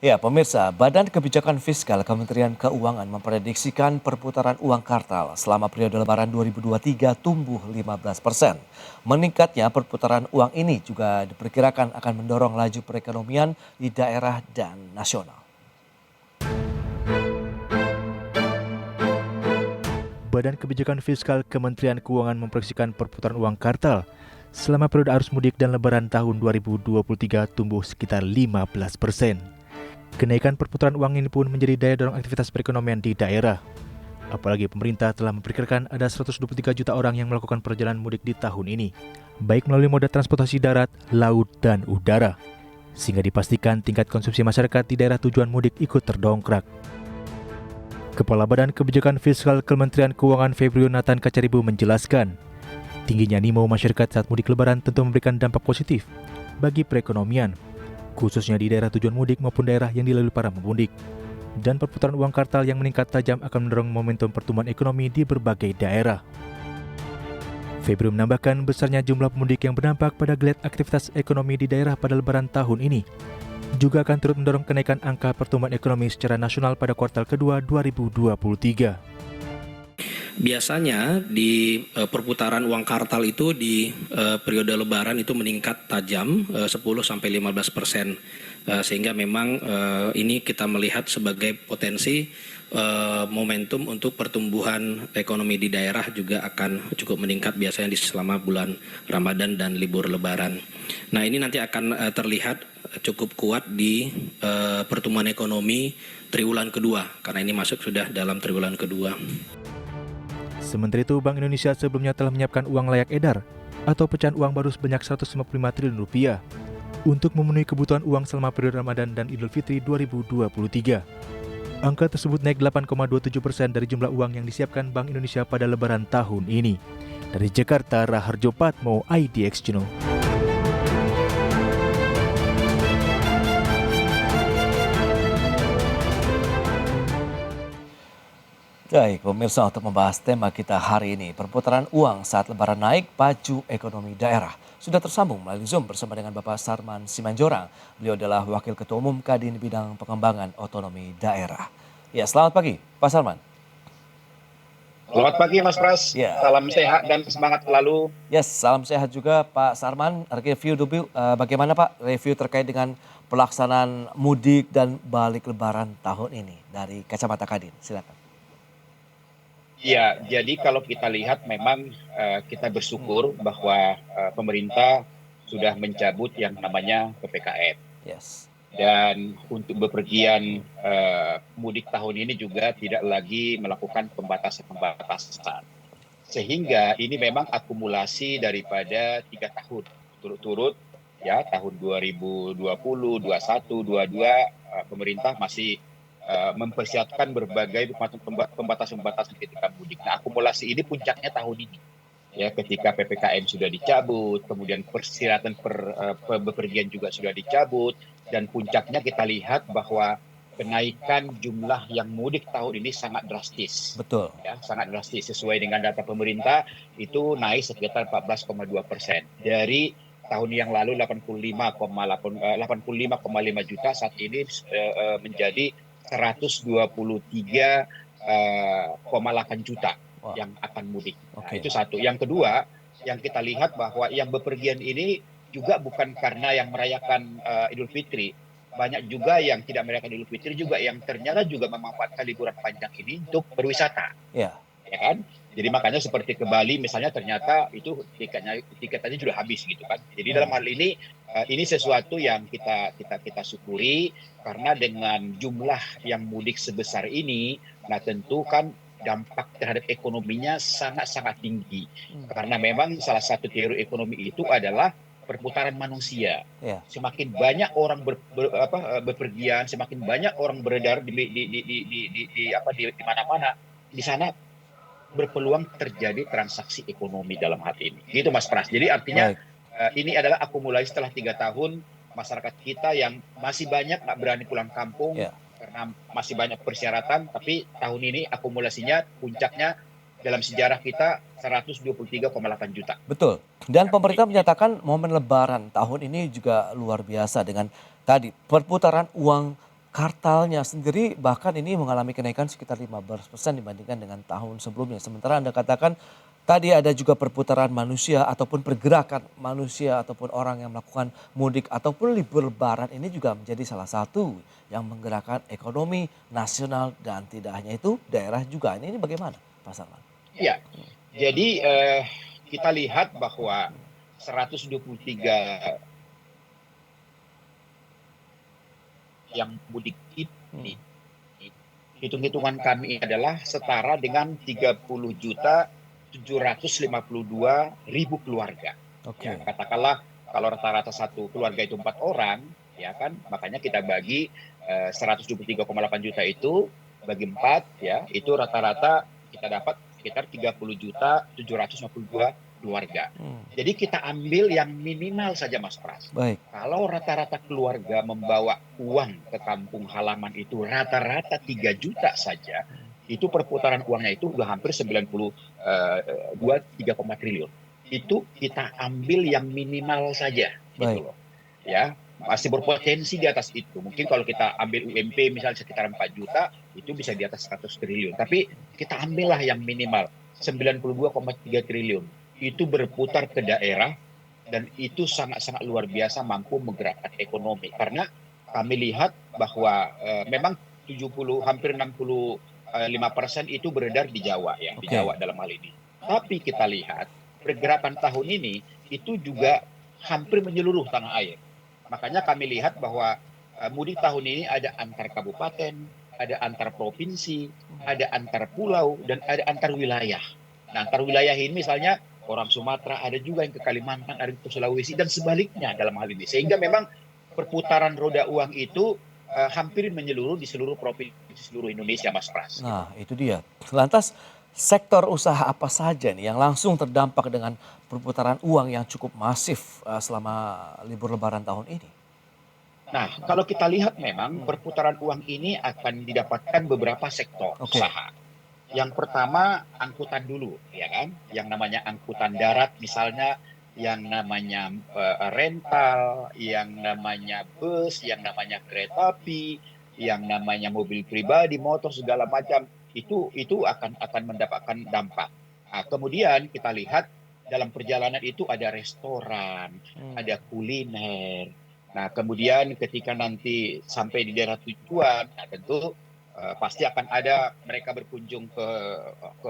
Ya, pemirsa, Badan Kebijakan Fiskal Kementerian Keuangan memprediksikan perputaran uang kartal selama periode Lebaran 2023 tumbuh 15%. Meningkatnya perputaran uang ini juga diperkirakan akan mendorong laju perekonomian di daerah dan nasional. Badan Kebijakan Fiskal Kementerian Keuangan memproyeksikan perputaran uang kartal selama periode arus mudik dan lebaran tahun 2023 tumbuh sekitar 15%. Kenaikan perputaran uang ini pun menjadi daya dorong aktivitas perekonomian di daerah. Apalagi pemerintah telah memperkirakan ada 123 juta orang yang melakukan perjalanan mudik di tahun ini, baik melalui moda transportasi darat, laut, dan udara. Sehingga dipastikan tingkat konsumsi masyarakat di daerah tujuan mudik ikut terdongkrak. Kepala Badan Kebijakan Fiskal Kementerian Keuangan Febrio Nathan Kacaribu menjelaskan, tingginya animo masyarakat saat mudik lebaran tentu memberikan dampak positif bagi perekonomian, khususnya di daerah tujuan mudik maupun daerah yang dilalui para pemudik. Dan perputaran uang kartal yang meningkat tajam akan mendorong momentum pertumbuhan ekonomi di berbagai daerah. Febrio menambahkan besarnya jumlah pemudik yang berdampak pada geliat aktivitas ekonomi di daerah pada lebaran tahun ini juga akan turut mendorong kenaikan angka pertumbuhan ekonomi secara nasional pada kuartal kedua 2023. Biasanya di perputaran uang kartal itu di periode lebaran itu meningkat tajam 10-15%, sehingga memang ini kita melihat sebagai potensi momentum untuk pertumbuhan ekonomi di daerah juga akan cukup meningkat biasanya di selama bulan Ramadan dan libur lebaran. Nah, ini nanti akan terlihat cukup kuat di pertumbuhan ekonomi triwulan kedua, karena ini masuk sudah dalam triwulan kedua. Sementara itu, Bank Indonesia sebelumnya telah menyiapkan uang layak edar atau pecahan uang baru sebanyak 155 triliun rupiah untuk memenuhi kebutuhan uang selama periode Ramadan dan Idul Fitri 2023. Angka tersebut naik 8,27% dari jumlah uang yang disiapkan Bank Indonesia pada lebaran tahun ini. Dari Jakarta, Raharjo Patmo, IDX Channel. Baik, pemirsa, untuk membahas tema kita hari ini, perputaran uang saat lebaran naik, pacu ekonomi daerah. Sudah tersambung melalui Zoom bersama dengan Bapak Sarman Simanjorang. Beliau adalah Wakil Ketua Umum Kadin Bidang Pengembangan Otonomi Daerah. Ya, selamat pagi, Pak Sarman. Selamat pagi Mas Pras, Ya. Salam sehat dan semangat selalu. Yes, salam sehat juga Pak Sarman. Review dulu, bagaimana Pak review terkait dengan pelaksanaan mudik dan balik lebaran tahun ini dari kacamata Kadin, silakan. Ya, jadi kalau kita lihat memang kita bersyukur bahwa pemerintah sudah mencabut yang namanya PPKM. Yes. Dan untuk bepergian mudik tahun ini juga tidak lagi melakukan pembatasan-pembatasan. Sehingga ini memang akumulasi daripada 3 tahun turut-turut, ya, tahun 2020, 21, 22, pemerintah masih mempersiapkan berbagai pembatasan-pembatasan ketika mudik. Nah, akumulasi ini puncaknya tahun ini, ya, ketika PPKM sudah dicabut, kemudian persyaratan bepergian juga sudah dicabut, dan puncaknya kita lihat bahwa kenaikan jumlah yang mudik tahun ini sangat drastis. Betul. Ya, sangat drastis. Sesuai dengan data pemerintah, itu naik sekitar 14,2%. Dari tahun yang lalu 85,5 juta, saat ini menjadi 123,8 juta yang akan mudik. Nah, itu satu. Yang kedua, yang kita lihat bahwa yang bepergian ini juga bukan karena yang merayakan Idul Fitri. Banyak juga yang tidak merayakan Idul Fitri juga yang ternyata juga memanfaatkan liburan panjang ini untuk berwisata. Ya. Ya kan? Jadi makanya seperti ke Bali misalnya ternyata itu tiketnya sudah habis gitu kan. Jadi dalam hal ini sesuatu yang kita syukuri, karena dengan jumlah yang mudik sebesar ini, nah tentu kan dampak terhadap ekonominya sangat-sangat tinggi. Karena memang salah satu teori ekonomi itu adalah perputaran manusia. Ya. Semakin banyak orang bepergian, semakin banyak orang beredar di mana-mana, di sana berpeluang terjadi transaksi ekonomi dalam hal ini. Gitu Mas Pras. Jadi artinya ini adalah akumulasi setelah 3 tahun masyarakat kita yang masih banyak nggak berani pulang kampung karena masih banyak persyaratan, tapi tahun ini akumulasinya puncaknya dalam sejarah kita 123,8 juta. Betul. Dan pemerintah menyatakan momen lebaran tahun ini juga luar biasa dengan tadi perputaran uang kartalnya sendiri bahkan ini mengalami kenaikan sekitar 15% dibandingkan dengan tahun sebelumnya. Sementara Anda katakan tadi ada juga perputaran manusia ataupun pergerakan manusia ataupun orang yang melakukan mudik ataupun libur lebaran ini juga menjadi salah satu yang menggerakkan ekonomi nasional dan tidak hanya itu daerah juga. Ini bagaimana Pak Sarman? Ya, jadi kita lihat bahwa 123 yang mudik ini, hitung-hitungan kami adalah setara dengan 30.752.000 keluarga. Oke. Ya, katakanlah kalau rata-rata satu keluarga itu 4 orang, ya kan, makanya kita bagi 123,8 juta itu bagi 4, ya, itu rata-rata kita dapat sekitar 30.752 keluarga. Jadi kita ambil yang minimal saja Mas Pras. Baik. Kalau rata-rata keluarga membawa uang ke kampung halaman itu rata-rata 3 juta saja, itu perputaran uangnya itu udah hampir 3 triliun. Itu kita ambil yang minimal saja, gitu loh. Ya, masih berpotensi di atas itu. Mungkin kalau kita ambil UMP misalnya sekitar 4 juta, itu bisa di atas 100 triliun. Tapi kita ambillah yang minimal 92,3 triliun. Itu berputar ke daerah dan itu sangat-sangat luar biasa mampu menggerakkan ekonomi. Karena kami lihat bahwa memang 70 hampir 65% itu beredar di Jawa ya, di Jawa dalam hal ini. Tapi kita lihat pergerakan tahun ini itu juga hampir menyeluruh tanah air. Makanya kami lihat bahwa mudik tahun ini ada antar kabupaten, ada antar provinsi, ada antar pulau, dan ada antar wilayah. Nah, antar wilayah ini misalnya orang Sumatera, ada juga yang ke Kalimantan, ada ke Sulawesi, dan sebaliknya dalam hal ini. Sehingga memang perputaran roda uang itu hampir menyeluruh di seluruh provinsi, seluruh Indonesia, Mas Pras. Nah, itu dia. Lantas sektor usaha apa saja nih yang langsung terdampak dengan perputaran uang yang cukup masif selama libur lebaran tahun ini? Nah, kalau kita lihat memang perputaran uang ini akan didapatkan beberapa sektor usaha. Yang pertama angkutan dulu, ya kan? Yang namanya angkutan darat misalnya, yang namanya rental, yang namanya bus, yang namanya kereta api, yang namanya mobil pribadi, motor segala macam itu akan mendapatkan dampak. Nah, kemudian kita lihat dalam perjalanan itu ada restoran, ada kuliner. Nah, kemudian ketika nanti sampai di daerah tujuan, nah tentu pasti akan ada mereka berkunjung ke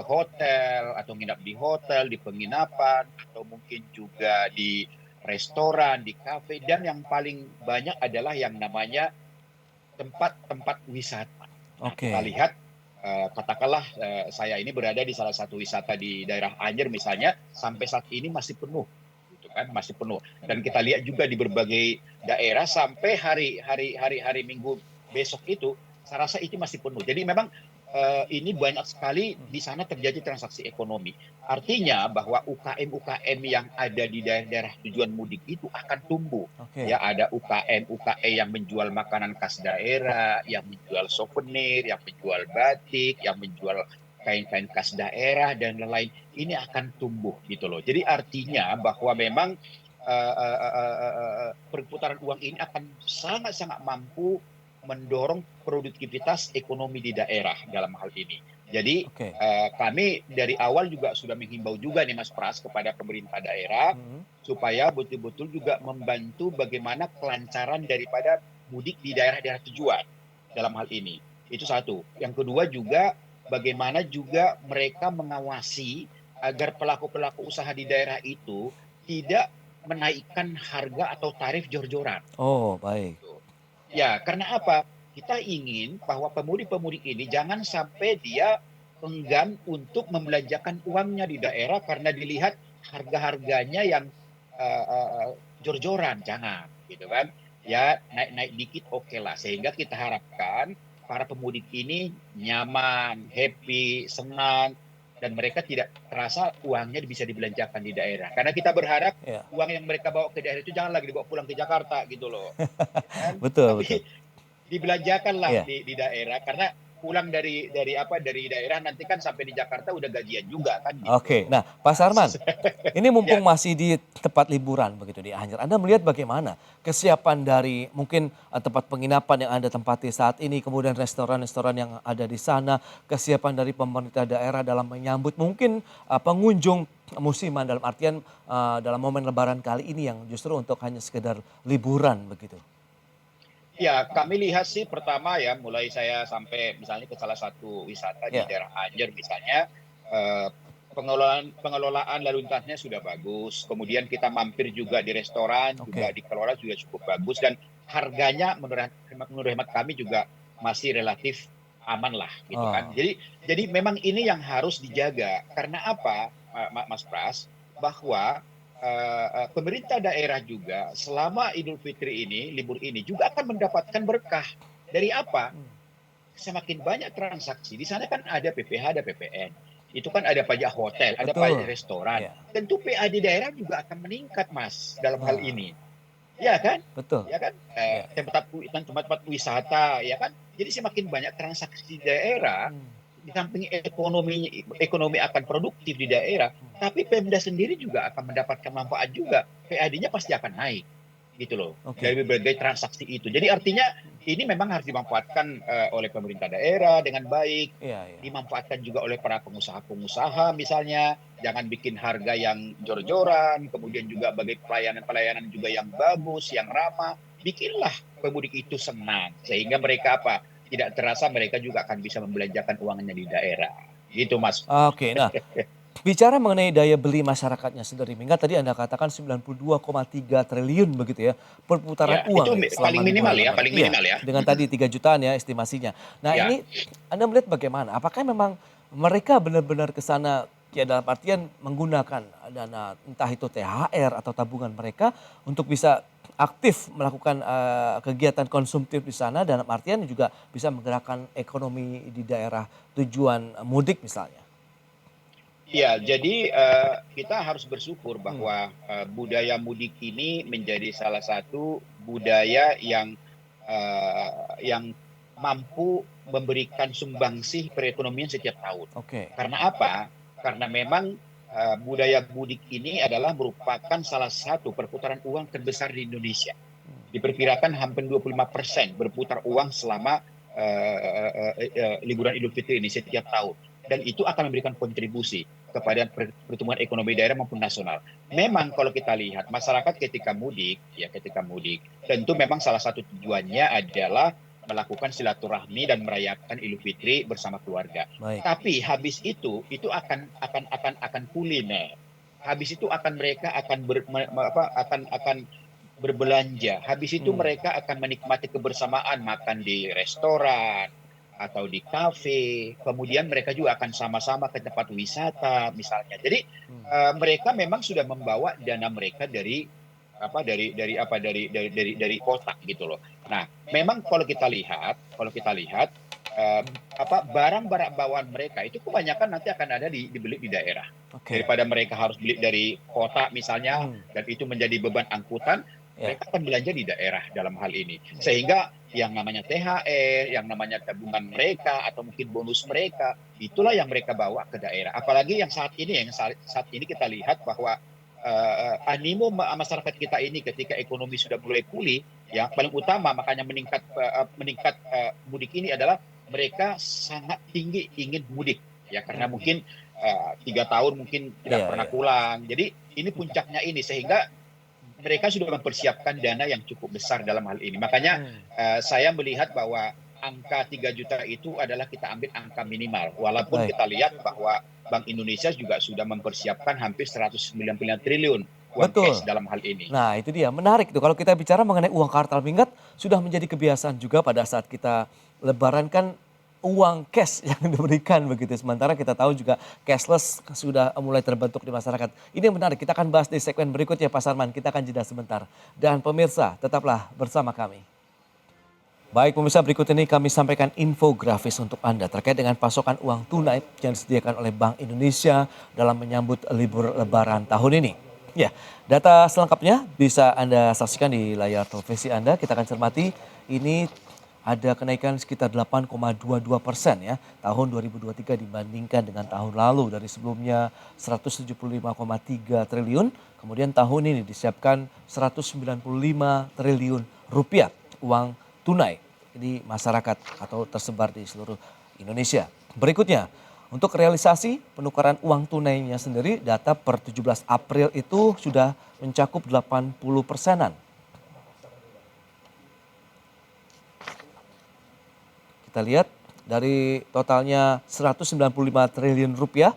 hotel atau nginap di hotel, di penginapan, atau mungkin juga di restoran, di kafe, dan yang paling banyak adalah yang namanya tempat-tempat wisata. Nah, kita lihat katakanlah saya ini berada di salah satu wisata di daerah Anyer misalnya, sampai saat ini masih penuh, gitu kan, masih penuh. Dan kita lihat juga di berbagai daerah sampai hari Minggu besok itu saya rasa itu masih penuh. Jadi memang ini banyak sekali di sana terjadi transaksi ekonomi. Artinya bahwa UKM-UKM yang ada di daerah-daerah tujuan mudik itu akan tumbuh. Ya, ada UKM yang menjual makanan khas daerah, yang menjual souvenir, yang menjual batik, yang menjual kain-kain khas daerah dan lain-lain. Ini akan tumbuh gitu loh. Jadi artinya bahwa memang perputaran uang ini akan sangat-sangat mampu mendorong produktivitas ekonomi di daerah dalam hal ini. Jadi kami dari awal juga sudah menghimbau juga nih Mas Pras kepada pemerintah daerah supaya betul-betul juga membantu bagaimana kelancaran daripada mudik di daerah-daerah tujuan dalam hal ini. Itu satu. Yang kedua juga bagaimana juga mereka mengawasi agar pelaku-pelaku usaha di daerah itu tidak menaikkan harga atau tarif jor-joran. Oh, baik. Ya, karena apa? Kita ingin bahwa pemudik-pemudik ini jangan sampai dia enggan untuk membelanjakan uangnya di daerah karena dilihat harga-harganya yang jor-joran, jangan, gitu kan? Ya, naik-naik dikit oke lah. Sehingga kita harapkan para pemudik ini nyaman, happy, senang, dan mereka tidak terasa uangnya bisa dibelanjakan di daerah. Karena kita berharap uang yang mereka bawa ke daerah itu jangan lagi dibawa pulang ke Jakarta gitu loh. Kan? Betul, Tapi betul. dibelanjakanlah di daerah karena pulang dari daerah nanti kan sampai di Jakarta udah gajian juga kan gitu. Oke, nah Pak Sarman, ini Ya. mumpung masih di tempat liburan begitu di Anyer, Anda melihat bagaimana kesiapan dari mungkin tempat penginapan yang Anda tempati saat ini, kemudian restoran-restoran yang ada di sana, kesiapan dari pemerintah daerah dalam menyambut mungkin pengunjung musiman dalam artian dalam momen Lebaran kali ini yang justru untuk hanya sekedar liburan begitu. Ya, kami lihat sih pertama ya, mulai saya sampai misalnya ke salah satu wisata di Ya, daerah Anyer misalnya, eh, pengelolaan lalu lintasnya sudah bagus. Kemudian kita mampir juga di restoran, juga oke. dikelola juga cukup bagus dan harganya menurut hemat kami juga masih relatif aman lah gitu kan. Oh, Jadi memang ini yang harus dijaga. Karena apa, Mas Pras? Bahwa pemerintah daerah juga selama Idul Fitri ini, libur ini juga akan mendapatkan berkah. Dari apa? hmm, Semakin banyak transaksi. Di sana kan ada PPH, ada PPN. Itu kan ada pajak hotel, ada pajak betul. restoran. Ya, Tentu PAD daerah juga akan meningkat, Mas, dalam hal nah, ini. Ya kan? betul. Ya kan? Ya. Tempat-tempat wisata, ya kan? Jadi semakin banyak transaksi di daerah, Hmm, di samping ekonomi akan produktif di daerah, hmm. tapi Pemda sendiri juga akan mendapatkan manfaat juga. PAD-nya pasti akan naik, gitu loh, Oke. dari berbagai transaksi itu. Jadi artinya ini memang harus dimanfaatkan oleh pemerintah daerah dengan baik, Iya, iya. dimanfaatkan juga oleh para pengusaha-pengusaha misalnya, jangan bikin harga yang jor-joran, kemudian juga bagi pelayanan-pelayanan juga yang bagus, yang ramah, bikinlah pemudik itu senang, sehingga mereka apa? Tidak terasa mereka juga akan bisa membelanjakan uangnya di daerah. Gitu, Mas. Oke, nah bicara mengenai daya beli masyarakatnya sendiri, mengingat tadi Anda katakan 92,3 triliun begitu ya, perputaran Ya, itu uang nih selama paling liburan minimal ya, Lebaran. paling Iya, minimal ya. dengan tadi 3 jutaan ya estimasinya. Nah Ya, ini Anda melihat bagaimana? Apakah memang mereka benar-benar ke sana ya dalam artian menggunakan dana entah itu THR atau tabungan mereka untuk bisa aktif melakukan kegiatan konsumtif di sana dalam artian juga bisa menggerakkan ekonomi di daerah tujuan mudik misalnya? ya. Jadi kita harus bersyukur Hmm, bahwa budaya mudik ini menjadi salah satu budaya yang mampu memberikan sumbangsih perekonomian setiap tahun. oke. Karena apa? Karena memang budaya mudik ini adalah merupakan salah satu perputaran uang terbesar di Indonesia. Hmm. Diperkirakan hampir 25% berputar uang selama liburan Idul Fitri ini setiap tahun. Dan itu akan memberikan kontribusi kepada pertumbuhan ekonomi daerah maupun nasional. Memang kalau kita lihat masyarakat ketika mudik, tentu memang salah satu tujuannya adalah melakukan silaturahmi dan merayakan Idul Fitri bersama keluarga. Baik. Tapi habis itu akan kuliner. Habis itu mereka akan berbelanja. Habis itu Hmm, mereka akan menikmati kebersamaan, makan di restoran atau di kafe. Kemudian mereka juga akan sama-sama ke tempat wisata misalnya. Jadi hmm. mereka memang sudah membawa dana mereka dari kotak gitu loh. Nah, memang kalau kita lihat barang-barang bawaan mereka itu kebanyakan nanti akan ada dibeli di daerah. Oke. Daripada mereka harus beli dari kota misalnya Hmm, dan itu menjadi beban angkutan, ya. mereka akan belanja di daerah dalam hal ini. Sehingga yang namanya THR, yang namanya tabungan mereka atau mungkin bonus mereka, itulah yang mereka bawa ke daerah. Apalagi yang saat ini kita lihat bahwa animo masyarakat kita ini ketika ekonomi sudah mulai pulih, ya paling utama makanya meningkat mudik ini adalah mereka sangat tinggi ingin mudik, ya karena Hmm, mungkin 3 tahun mungkin tidak iya, pernah iya. pulang. Jadi ini puncaknya ini sehingga mereka sudah mempersiapkan dana yang cukup besar dalam hal ini. Makanya Hmm, saya melihat bahwa angka 3 juta itu adalah kita ambil angka minimal. Walaupun baik. kita lihat bahwa Bank Indonesia juga sudah mempersiapkan hampir 199 triliun uang cash Betul. dalam hal ini. Nah itu dia, menarik tuh kalau kita bicara mengenai uang kartal minggat sudah menjadi kebiasaan juga pada saat kita lebaran kan uang cash yang diberikan begitu. Sementara kita tahu juga cashless sudah mulai terbentuk di masyarakat. Ini yang menarik, kita akan bahas di segmen berikutnya Pak Sarman. Kita akan jeda sebentar. Dan pemirsa tetaplah bersama kami. Baik pemirsa, berikut ini kami sampaikan infografis untuk Anda terkait dengan pasokan uang tunai yang disediakan oleh Bank Indonesia dalam menyambut libur lebaran tahun ini. Ya, data selengkapnya bisa Anda saksikan di layar televisi Anda. Kita akan cermati ini ada kenaikan sekitar 8,22% ya tahun 2023 dibandingkan dengan tahun lalu. Dari sebelumnya 175,3 triliun, kemudian tahun ini disiapkan 195 triliun rupiah uang tunai di masyarakat atau tersebar di seluruh Indonesia. Berikutnya, untuk realisasi penukaran uang tunainya sendiri, data per 17 April itu sudah mencakup 80%-an. Kita lihat dari totalnya 195 triliun rupiah,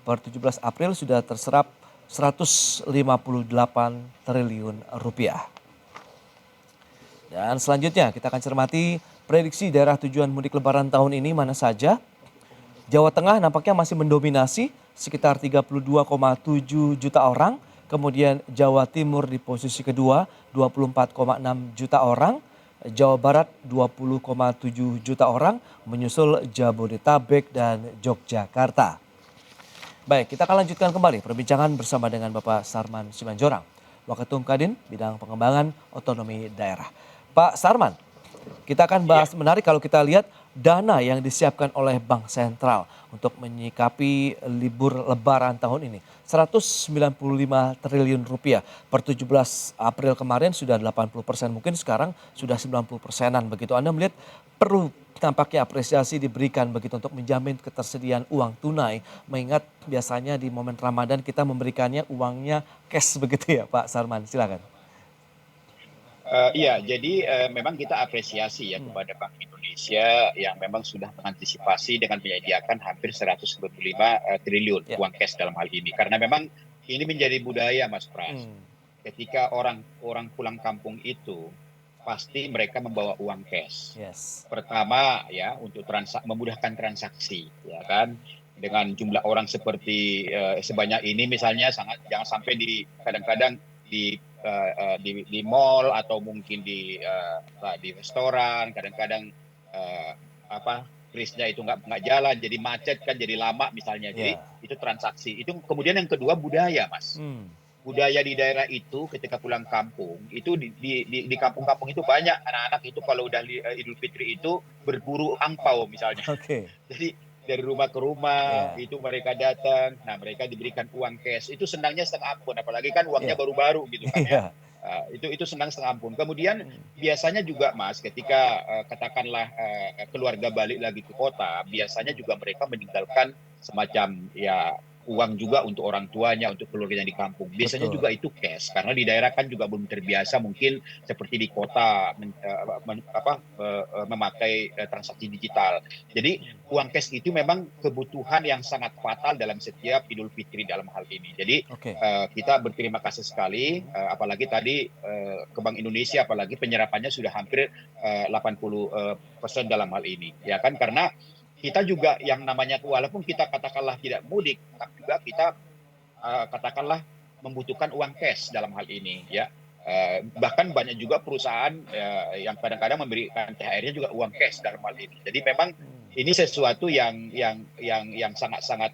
per 17 April sudah terserap 158 triliun rupiah. Dan selanjutnya kita akan cermati prediksi daerah tujuan mudik lebaran tahun ini mana saja. Jawa Tengah nampaknya masih mendominasi sekitar 32,7 juta orang. Kemudian Jawa Timur di posisi kedua 24,6 juta orang. Jawa Barat 20,7 juta orang, menyusul Jabodetabek dan Yogyakarta. Baik, kita akan lanjutkan kembali perbincangan bersama dengan Bapak Sarman Simanjorang, Waketum Kadin Bidang Pengembangan Otonomi Daerah. Pak Sarman, kita akan bahas menarik kalau kita lihat dana yang disiapkan oleh Bank Sentral untuk menyikapi libur lebaran tahun ini. 195 triliun rupiah per 17 April kemarin sudah 80%, mungkin sekarang sudah 90%-an begitu. Anda melihat perlu tampaknya apresiasi diberikan begitu untuk menjamin ketersediaan uang tunai, mengingat biasanya di momen Ramadan kita memberikannya uangnya cash begitu ya Pak Sarman, silakan. Iya, jadi memang kita apresiasi ya kepada Bank Indonesia yang memang sudah mengantisipasi dengan menyediakan hampir 125 triliun Ya. uang cash dalam hal ini. Karena memang ini menjadi budaya, Mas Pras. Ketika orang pulang kampung itu pasti mereka membawa uang cash. Yes. Pertama ya untuk memudahkan transaksi, ya kan. Dengan jumlah orang seperti sebanyak ini misalnya jangan sampai kadang-kadang di mall atau mungkin di restoran kadang-kadang krisnya itu nggak jalan jadi macet kan jadi lama misalnya. Jadi itu transaksi. Itu kemudian yang kedua budaya, Mas. Budaya di daerah itu ketika pulang kampung itu di kampung-kampung itu banyak anak-anak itu kalau udah Idul Fitri itu berburu angpau misalnya. Oke. Jadi dari rumah ke rumah itu mereka datang, nah mereka diberikan uang cash, itu senangnya setengah ampun, apalagi kan uangnya baru-baru gitu kan ya. Itu senang setengah ampun. Kemudian biasanya juga Mas, ketika katakanlah keluarga balik lagi ke kota, biasanya juga mereka meninggalkan semacam ya uang juga untuk orang tuanya, untuk keluarganya di kampung. Biasanya juga itu cash, karena di daerah kan juga belum terbiasa mungkin seperti di kota memakai transaksi digital. Jadi uang cash itu memang kebutuhan yang sangat fatal dalam setiap Idul Fitri dalam hal ini. Jadi kita berterima kasih sekali, apalagi tadi ke Bank Indonesia, apalagi penyerapannya sudah hampir 80% dalam hal ini, ya kan? Karena kita juga yang namanya walaupun kita katakanlah tidak mudik, tapi juga kita katakanlah membutuhkan uang cash dalam hal ini, ya. Bahkan banyak juga perusahaan yang kadang-kadang memberikan THR-nya juga uang cash dalam hal ini. Jadi memang ini sesuatu yang sangat-sangat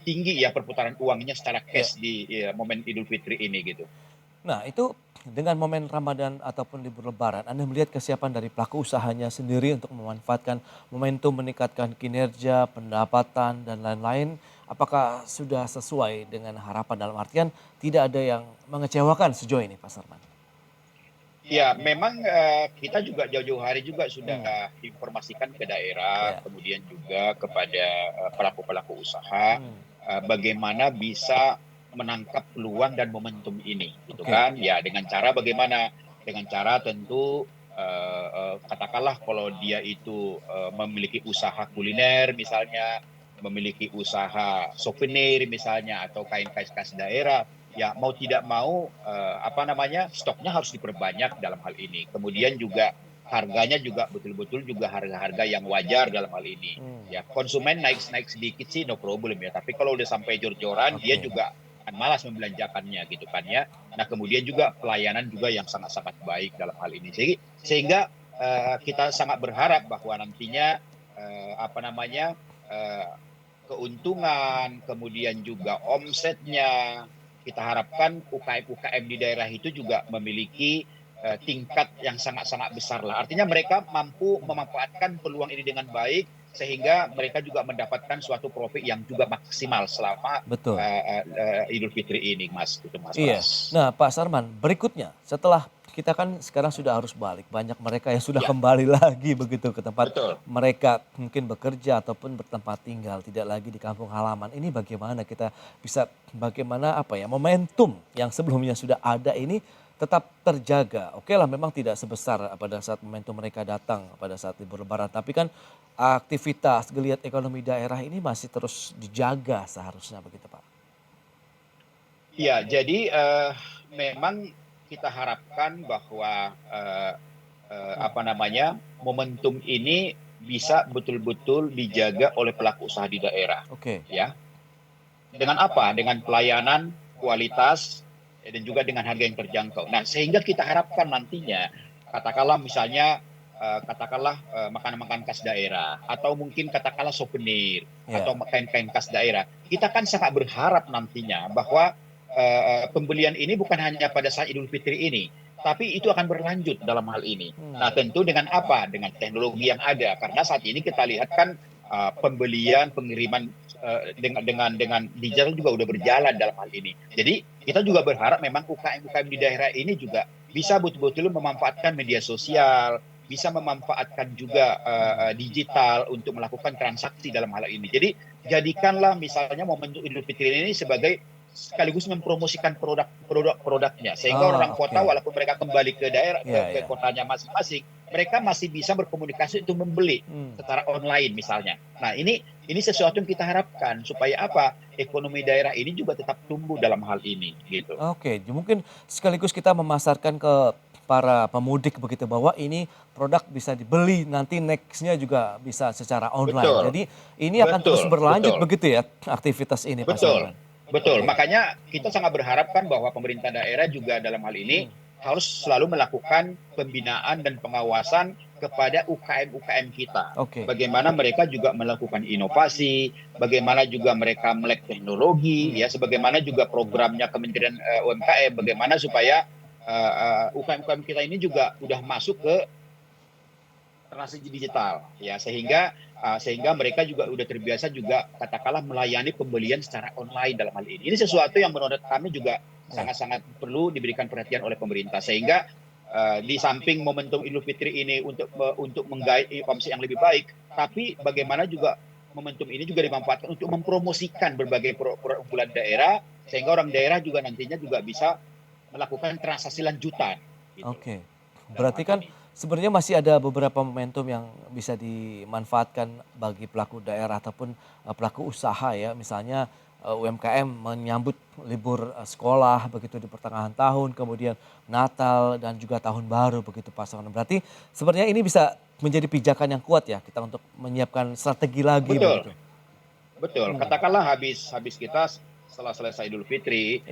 tinggi ya perputaran uangnya secara cash di momen Idul Fitri ini gitu. Nah itu dengan momen Ramadan ataupun libur lebaran, Anda melihat kesiapan dari pelaku usahanya sendiri untuk memanfaatkan momentum meningkatkan kinerja, pendapatan, dan lain-lain. Apakah sudah sesuai dengan harapan dalam artian tidak ada yang mengecewakan sejauh ini Pak Sarman? Ya, memang kita juga jauh-jauh hari juga sudah informasikan ke daerah, kemudian juga kepada pelaku-pelaku usaha, bagaimana bisa menangkap peluang dan momentum ini, gitu kan? Ya, dengan cara bagaimana? Dengan cara tentu katakanlah kalau dia itu memiliki usaha kuliner misalnya, memiliki usaha souvenir misalnya, atau kain-kain khas daerah. Ya mau tidak mau stoknya harus diperbanyak dalam hal ini. Kemudian juga harganya juga betul-betul juga harga-harga yang wajar dalam hal ini. Ya konsumen naik sedikit sih no problem ya. Tapi kalau udah sampai jor-joran dia juga akan malas membelanjakannya gitu kan ya. Nah kemudian juga pelayanan juga yang sangat-sangat baik dalam hal ini. Sehingga kita sangat berharap bahwa nantinya keuntungan, kemudian juga omsetnya, kita harapkan UKM-UKM di daerah itu juga memiliki tingkat yang sangat-sangat besar lah. Artinya mereka mampu memanfaatkan peluang ini dengan baik sehingga mereka juga mendapatkan suatu profit yang juga maksimal selama Betul. Idul Fitri ini, Mas. Itu Mas Iya. Pras. Nah, Pak Sarman, berikutnya setelah kita kan sekarang sudah harus balik, banyak mereka yang sudah Ya, kembali lagi begitu ke tempat betul. mereka mungkin bekerja ataupun bertempat tinggal, tidak lagi di kampung halaman. Ini bagaimana kita bisa bagaimana apa ya, momentum yang sebelumnya sudah ada ini tetap terjaga. Oke lah, memang tidak sebesar pada saat momentum mereka datang pada saat libur lebaran, tapi kan aktivitas geliat ekonomi daerah ini masih terus dijaga seharusnya begitu, Pak. Ya, jadi memang kita harapkan bahwa apa namanya, momentum ini bisa betul-betul dijaga oleh pelaku usaha di daerah, Oke. ya. Dengan apa? Dengan pelayanan, kualitas, dan juga dengan harga yang terjangkau. Nah, sehingga kita harapkan nantinya, katakanlah misalnya, makanan-makanan khas daerah, atau mungkin katakanlah souvenir, Ya. atau kain-kain khas daerah. Kita kan sangat berharap nantinya bahwa pembelian ini bukan hanya pada saat Idul Fitri ini, tapi itu akan berlanjut dalam hal ini. Nah, tentu dengan apa? Dengan teknologi yang ada. Karena saat ini kita lihat kan pembelian, pengiriman dengan digital juga udah berjalan dalam hal ini. Jadi kita juga berharap memang UKM-UKM di daerah ini juga bisa betul-betul memanfaatkan media sosial, bisa memanfaatkan juga digital untuk melakukan transaksi dalam hal ini. Jadi jadikanlah misalnya momen Idul Fitri ini sebagai sekaligus mempromosikan produknya sehingga orang kota walaupun mereka kembali ke daerah ke kotanya masing-masing, mereka masih bisa berkomunikasi untuk membeli secara online misalnya. Nah, ini sesuatu yang kita harapkan supaya apa? Ekonomi daerah ini juga tetap tumbuh dalam hal ini gitu. Oke, mungkin sekaligus kita memasarkan ke para pemudik begitu bahwa ini produk bisa dibeli nanti nextnya juga bisa secara online. Betul. Jadi ini akan terus berlanjut betul. begitu ya aktivitas ini, Pak Betul. Sarman. Betul, makanya kita sangat berharapkan bahwa pemerintah daerah juga dalam hal ini harus selalu melakukan pembinaan dan pengawasan kepada UKM-UKM kita. Oke. Bagaimana mereka juga melakukan inovasi, bagaimana juga mereka melek teknologi, ya, sebagaimana juga programnya Kementerian UMKM, bagaimana supaya UKM-UKM kita ini juga udah masuk ke transisi digital, ya, sehingga mereka juga udah terbiasa juga katakanlah melayani pembelian secara online dalam hal ini. Ini sesuatu yang menurut kami juga sangat-sangat perlu diberikan perhatian oleh pemerintah sehingga di samping momentum Idul Fitri ini untuk menggait e-commerce yang lebih baik, tapi bagaimana juga momentum ini juga dimanfaatkan untuk mempromosikan berbagai produk unggulan daerah sehingga orang daerah juga nantinya juga bisa melakukan transaksi lanjutan. Gitu. Oke, berarti kan sebenarnya masih ada beberapa momentum yang bisa dimanfaatkan bagi pelaku daerah ataupun pelaku usaha ya. Misalnya UMKM menyambut libur sekolah begitu di pertengahan tahun, kemudian Natal dan juga Tahun Baru begitu Pak Sarman. Berarti sebenarnya ini bisa menjadi pijakan yang kuat ya kita untuk menyiapkan strategi lagi. Betul. Begitu. Betul. Katakanlah habis kita setelah selesai Idul Fitri,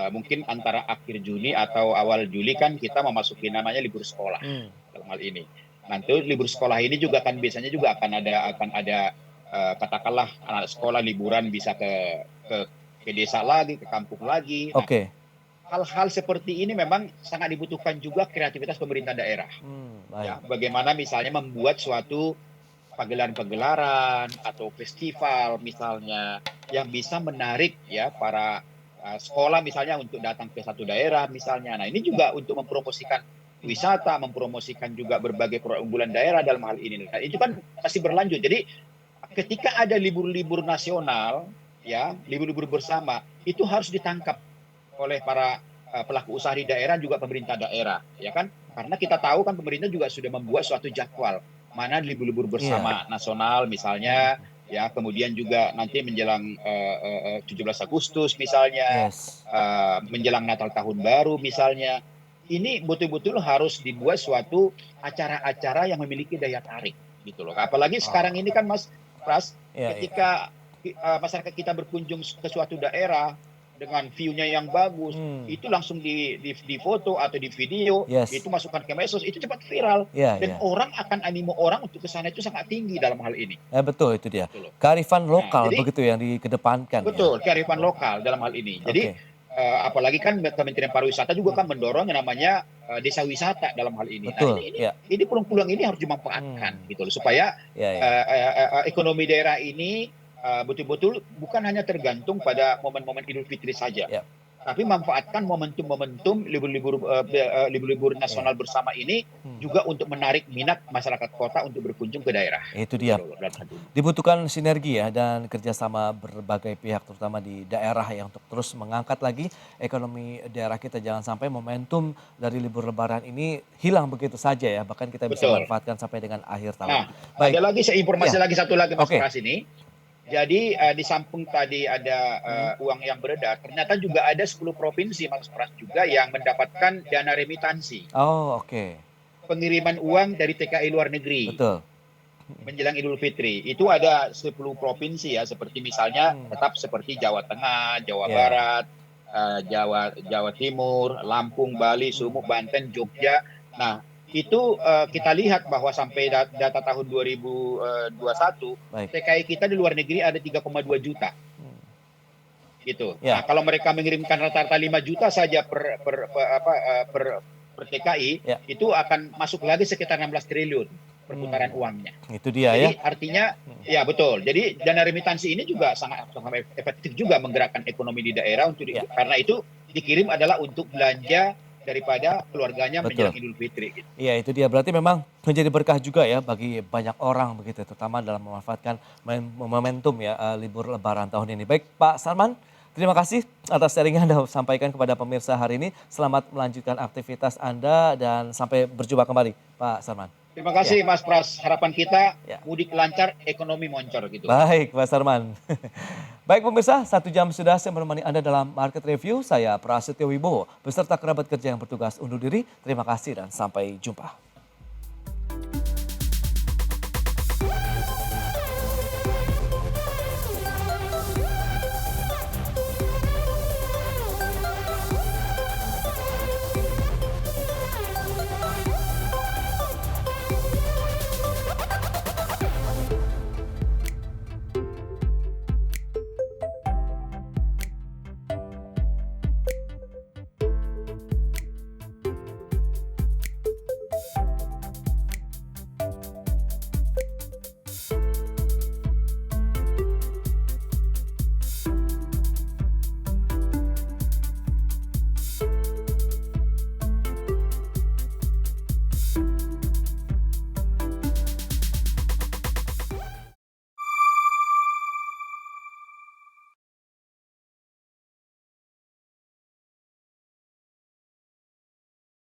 mungkin antara akhir Juni atau awal Juli kan kita memasuki namanya libur sekolah dalam hal ini. Nanti libur sekolah ini juga kan biasanya juga akan ada katakanlah anak sekolah liburan bisa ke desa lagi, ke kampung lagi. Nah, Oke. hal-hal seperti ini memang sangat dibutuhkan juga kreativitas pemerintah daerah. Ya, bagaimana misalnya membuat suatu pagelaran-pagelaran atau festival misalnya yang bisa menarik ya para sekolah misalnya untuk datang ke satu daerah misalnya. Nah, ini juga untuk mempromosikan wisata, mempromosikan juga berbagai produk unggulan daerah dalam hal ini. Nah, itu kan masih berlanjut. Jadi ketika ada libur-libur nasional ya, libur-libur bersama itu harus ditangkap oleh para pelaku usaha di daerah juga pemerintah daerah, ya kan? Karena kita tahu kan pemerintah juga sudah membuat suatu jadwal mana libur-libur bersama nasional misalnya, ya, kemudian juga nanti menjelang 17 Agustus misalnya, menjelang Natal Tahun Baru misalnya. Ini betul-betul harus dibuat suatu acara-acara yang memiliki daya tarik, gitu loh. Apalagi sekarang ini kan Mas Pras, ketika masyarakat kita berkunjung ke suatu daerah dengan view-nya yang bagus, itu langsung di foto atau di video, itu masukkan ke medsos, itu cepat viral. Dan orang akan animo orang untuk ke sana itu sangat tinggi dalam hal ini. Betul, itu dia. Kearifan lokal begitu yang dikedepankan. Betul, kearifan lokal dalam hal ini. Jadi apalagi kan Kementerian Pariwisata juga kan mendorong yang namanya desa wisata dalam hal ini. Betul, Nah, ya. ini peluang-peluang ini harus dimanfaatkan gitu loh, supaya Ya, ya. ekonomi daerah ini betul-betul bukan hanya tergantung pada momen-momen Idul Fitri saja. Ya. Tapi manfaatkan momentum-momentum libur-libur nasional bersama ini juga untuk menarik minat masyarakat kota untuk berkunjung ke daerah. Itu dia. Dibutuhkan sinergi ya dan kerjasama berbagai pihak terutama di daerah ya untuk terus mengangkat lagi ekonomi daerah kita. Jangan sampai momentum dari libur lebaran ini hilang begitu saja ya. Bahkan kita bisa manfaatkan sampai dengan akhir tahun. Nah, ada lagi informasi lagi satu lagi Mas Pras ini. Jadi di samping tadi ada uang yang beredar, ternyata juga ada 10 provinsi Mas Pras juga yang mendapatkan dana remitansi. Oh, oke. Pengiriman uang dari TKI luar negeri. Betul. Menjelang Idul Fitri. Itu ada 10 provinsi ya, seperti misalnya tetap seperti Jawa Tengah, Jawa Barat, Jawa Timur, Lampung, Bali, Sumut, Banten, Jogja. Nah, itu kita lihat bahwa sampai data tahun 2021 TKI kita di luar negeri ada 3,2 juta. Gitu. Nah, kalau mereka mengirimkan rata-rata 5 juta saja per TKI, itu akan masuk lagi sekitar 16 triliun perputaran uangnya. Itu dia. Jadi artinya ya betul. Jadi dana remitansi ini juga sangat efektif juga menggerakkan ekonomi di daerah karena itu dikirim adalah untuk belanja daripada keluarganya menjelang Idul Fitri. Gitu. Iya, itu dia. Berarti memang menjadi berkah juga ya bagi banyak orang begitu, terutama dalam memanfaatkan momentum ya libur Lebaran tahun ini. Baik, Pak Sarman, terima kasih atas sharing yang Anda sampaikan kepada pemirsa hari ini. Selamat melanjutkan aktivitas Anda dan sampai berjumpa kembali, Pak Sarman. Terima kasih Mas Pras. Harapan kita mudik lancar, ekonomi moncor gitu. Baik, Pak Sarman. Baik pemirsa, 1 jam sudah saya menemani Anda dalam Market Review. Saya Prasetyo Wibowo beserta kerabat kerja yang bertugas undur diri. Terima kasih dan sampai jumpa.